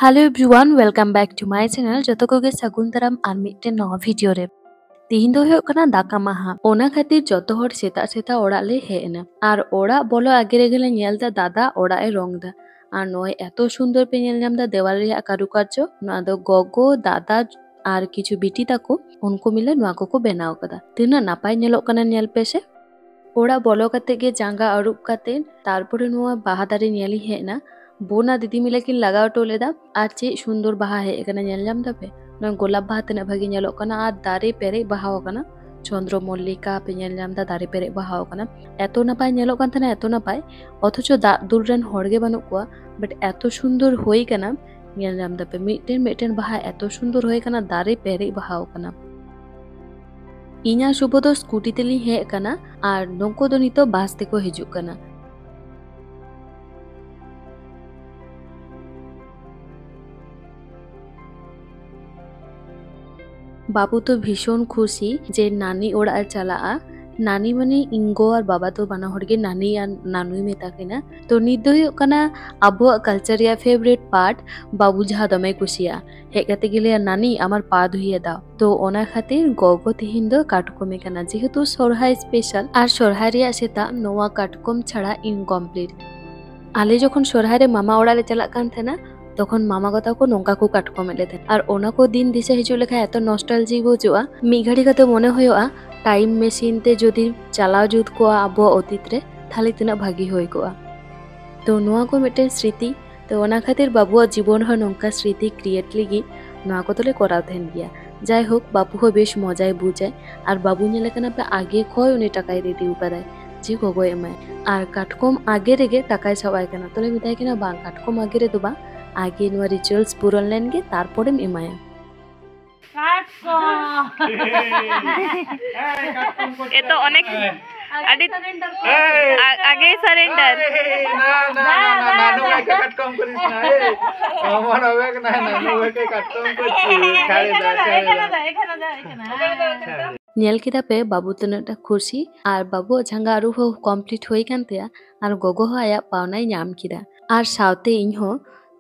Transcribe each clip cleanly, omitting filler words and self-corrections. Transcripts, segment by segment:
Hello everyone, welcome back to my channel. Joto koge sagun daram ar mitten nawa video re. Tihin do huyok kana daka maha. Ona khatir joto hor seta orak le hej ena. Ar orak bolo age rege le nyel da dada orak e rong da. Ar noy eto sundor pe nyel nyam da dewal reyak karukarjo. Noa do gogo, dada আর কিছু বিটি তাকো উনকো মিলে নোয়া কো বেনাও কাদা তিনা নাপাই ñelok kana ñel pese ওরা বলো কাতে গে জাঙ্গা আরুপ কাতে তারপরে নোয়া বাহা দারে ñeli হেনা বোনা দিদি মিলে কিন লাগাও টোলে দা আর চে সুন্দর বাহা হে এখানে ñel ñam দাবে নয় গোলাপ বাহা তেনা ভাগি ñelok kana আর দারে পেরে বাহাও kana চন্দ্রমল্লিকা pe ñel ñam da দারে পেরে বাহাও kana এত নাপাই ñelok kan thana এত নাপাই অথচ দূর রেন হড়গে বানু কোয়া বাট এত সুন্দর হই kana ñel ñam dabe mitten baha eto sundor hoye kana dare pere bahaw kana inya Shubho do scooty teli he kana ar nonko do nito bus teko hijuk kana বাবু তো ভীষণ খুশি যে নানি ওড়া চালাআ नानी मने इंगो और बाबा तो बना हड़गे नानी या नानुई मेता केना तो नित दो हुयुग काना आबो कल्चर या फेवरेट पार्ट बाबू जहा दमे कुसिया हेज काते गेले नानी आमार पा धुइये दाओ तो ओना खातिर गगो तिहिन दो काटकमे काना जेहेतु सोरहाय स्पेशल और सोरहाय रिया सेता नोआ काटकम छाड़ा इनकमप्लीट आले जखन सोरहाय रे मामा ओड़ा ले चला कान थेना তখন মামা কথা কো নঙ্কা কো কাটকমে লেতে আর ওনা কো দিন দিশে হিজু লেখা এত নস্টালজি বুঝুয়া মি ঘড়ি কাতে মনে হইয়া টাইম মেশিন তে যদি চালাও জুত কো আবো অতীত রে থালি তিনা ভাগি হই কোয়া তো নোয়া কো মিটেন স্মৃতি তো ওনা খাतिर বাবুয়া জীবন হ নঙ্কা স্মৃতি ক্রিয়েট লিগি নোয়া কো তলে করাও থেন গিয়া যাই হোক বাবু হো বেশ মজায় বুঝায় আর বাবু ñele kana pe আগে খয় উনি টাকায় রেডি উপাদায় জি গগো এমায় আর কাটকম আগে রেগে টাকায় সবাই কেনা তলে মিটাই কিনা বাং কাটকম আগে রে দুবা आगे नुआ रिचुअल्स पूरन लेन गे तारपरे एमाया ये तो अनेक आगे सरेंडर ना नानू के कटकम करिस ना ए हमर होवे के ना नानू के कटकम करछि खाली जा नेल किदा पे बाबू तनटा खुशी और बाबू झांगा आरु हो कंप्लीट होई कानतेया और गोगो हो आया पावनाय नाम किदा और साउते इन हो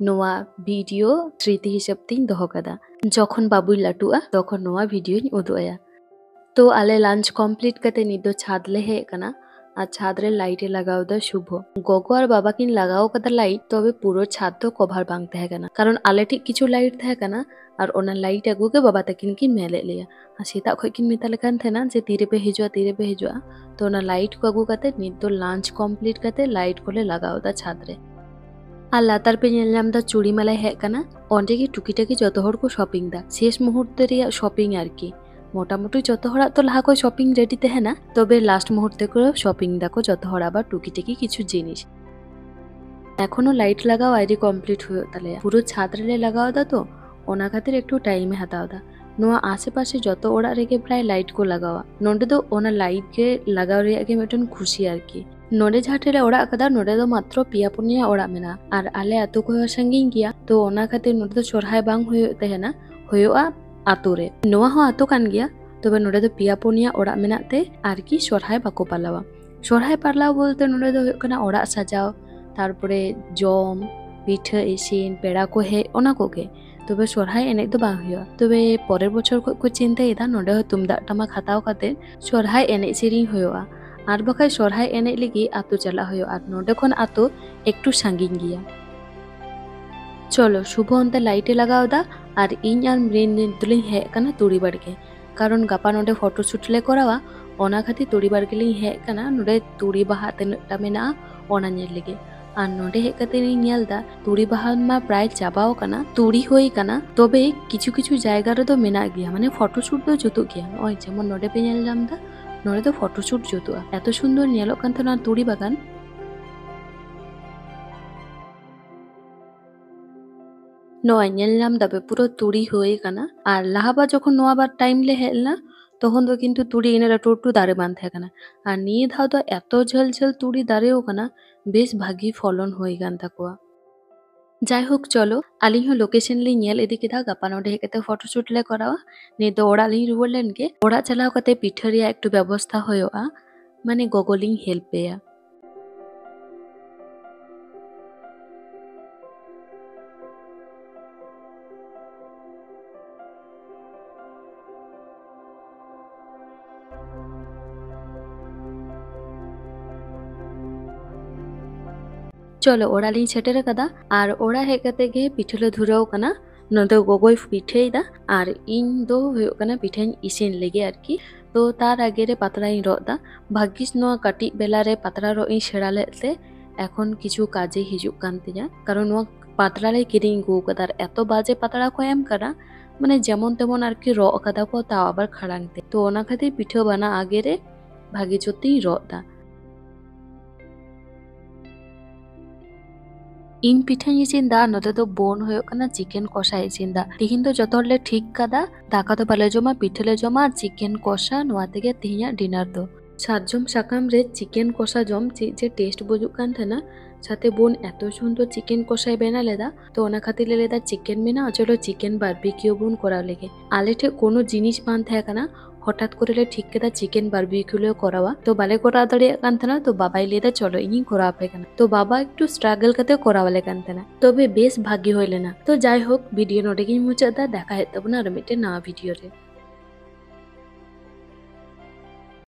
নোয়া ভিডিও স্মৃতি হিসাব তিন দহ কাদা যখন বাবুই লাটুয়া তখন নোয়া ভিডিও উদুয়া তো আলে লাঞ্চ কমপ্লিট কাতে নিদো ছাদ লে হে কানা আর ছাদ রে লাইটে লাগাও দা শুভ গগো আর বাবা কিন লাগাও কাদা লাইট তবে পুরো ছাদ তো কভার বাং থাকে কানা কারণ আলে ঠিক কিছু লাইট থাকে কানা আর ওনা লাইট আগু के बाबा तकिन किन मेले लिया আর সেটা খয় কিন মিতালে কান থেনা যে তীরে पे हिजुआ तो ओना लाइट को আগু কাতে নিদো লাঞ্চ কমপ্লিট কাতে লাইট কোলে লাগাও দা ছাদ রে আর লাতার पे ñel ñam दा चूड़ी मेला हे काना ओंडे की टुकीटाकी जतो हर को शॉपिंग दा शेष मुहूर्त रिया शॉपिंग आर की मोटामुटी जतो हरा तो लाहा को शॉपिंग रेडी ते है ना तबे लास्ट मुहूर्ते को शॉपिंग दा को जतो हरा बा टुकीटाकी किछु जिनिस एखोनो लाइट लगाओ आईडी कमप्लीट हुयो ताले पुरो छाद रे लगाओ दा तो ओना खातिर एकटू टाइम हाताओ दा नोआ आसेपाशे जतो ओड़ा रेगे प्राय लाइट को लगावा नोंडे दो ओना लाइट के लगाओ रिया के मेटन खुशी आर की नोडे झाटेले ओड़ा कदा नोडे दो मात्र पिया पुनिया ओड़ा मेना और आले आतु को संगिन गया तो ओना खातिर नोडे दो सोरहाय बांग होयो तेहेना होयोआ आतु रे नोआ हो आतु कान गया तबे नोडे दो पिया पुनिया ओड़ा मेनाते आर की सोरहाय बाको पालावा सोरहाय पालाव बोलते नोडे दो होयो कना ओड़ा सजाओ तारपरे जम पिठा इसिन पेड़ा को हे ओना कोगे तबे सोरहाय एने दो बांग होयो तबे परेर बछर को चिंता इदा नोडे हो तुमदा टमा खाताव खातिर सोरहाय एने सिरिंग होयोआ और बखाय सोरहाय एने लगी आतु चला होयो और नोडे खन आतु एकटू सांगिन गिया चलो शुभ अंते लाइटे लगाओ दा और इन और ब्रेन दुलिन हे कना तुड़ी बाड़के कारण गापा नोडे फोटोशूट ले करावा ओना खातिर तुड़ी बाड़के लिन हे कना नोडे तुड़ी बाहा तनटा मेना ओना ñel लगे और नोडे हे कते नि ñel दा तुड़ी बाहा मा प्राय चाबाओ कना तुड़ी होई कना तबे किछु किछु जायगा रे दो मेना गिया माने फोटोशूट दो जुतु गिया ओय जेमन नोडे पे ñel जाम दा नोडे तो फोटोशूट जुतुआ एत सुंदर ñelok kan thana तुड़ी बागान नोआ ñel नाम दाबे पुरो तुड़ी होई काना और लाहाबा जखन नोआ बार टाइम ले हेलना तखन तो किन्तु तुड़ी इनेरा टोटू दारे बान থাকে না আর নিয়ে ধাও তো এত ঝল ঝল তুড়ি দাঁড়েও কানা বেশ ভাগি ফলন হয়ে গান তাকুয়া যাই হোক চলো আলিং हो लोकेशन ली ñel इदी किदा गापा नोडे हेकते फोटोशूट ले करावा नि दो ओड़ा लिंग रुवर लेन के ओड़ा चलाव कते पिठरिया एकटू व्यवस्था होयोआ माने गोगोलिंग हेल्प पेया चलो ओड़ा लिंग सेटेर कदा और ओड़ा हेज कते गे पिठे ले धुराव कना नोदे गोगोय पिठेयदा और इन दो हुयुग कना पिठेñ इसिन लेगे आरकी तो तार आगे रे पातड़ाई रॉदा भाग्यिस नोआ काटी बेला रे पातड़ा रॉ इन सेड़ा लेते एखन किछु काजे हिजुग कान तिया कारण नोआ पातड़ा ले किरिंग गु कदार एतो बाजे पातड़ा को एम करा माने जेमन तेमन आरकी रॉ कदा को ताव आबार खाड़ांगते तो ओना खातिर पिठे बाना आगे रे भागी जोती रॉदा इन पिठेñ इसिनदा नोदे दो बोन हुयुग कना चिकेन कषा इसिनदा तिहिन दो जतो हरले ठीक कदा दाका तो बाले जमा पिठे ले जमा चिकेन कषा नोआ तेगे तिहिña डिनार दो सातजम साकाम रे चिकेन कषा जम जे टेस्ट बुजुग कान थाना साथे बोन एतो सुंदर चिकेन कषाय बेना लेदा तो ओना खातिर ले लेदा चिकेन मेना चलो चिकेन बारबिकिउ बोन करा लेगे आले ठे कोनो जिनिस बान थाय काना हठात करे ठीक केदा चिकेन बारबिकिउ करावा तो बाले करा दाड़िया कान थाना तो बाबाई लेदा चलो इनी करा पे काना तो बाबा एकटू स्ट्रागल कते करावाले कान थाना तबे बेस भाग्य होय लेना तो जाय होक भिडियो नोडे गिन मुचादा देखा हेत तबना आरो मिटे नवा भिडियो रे।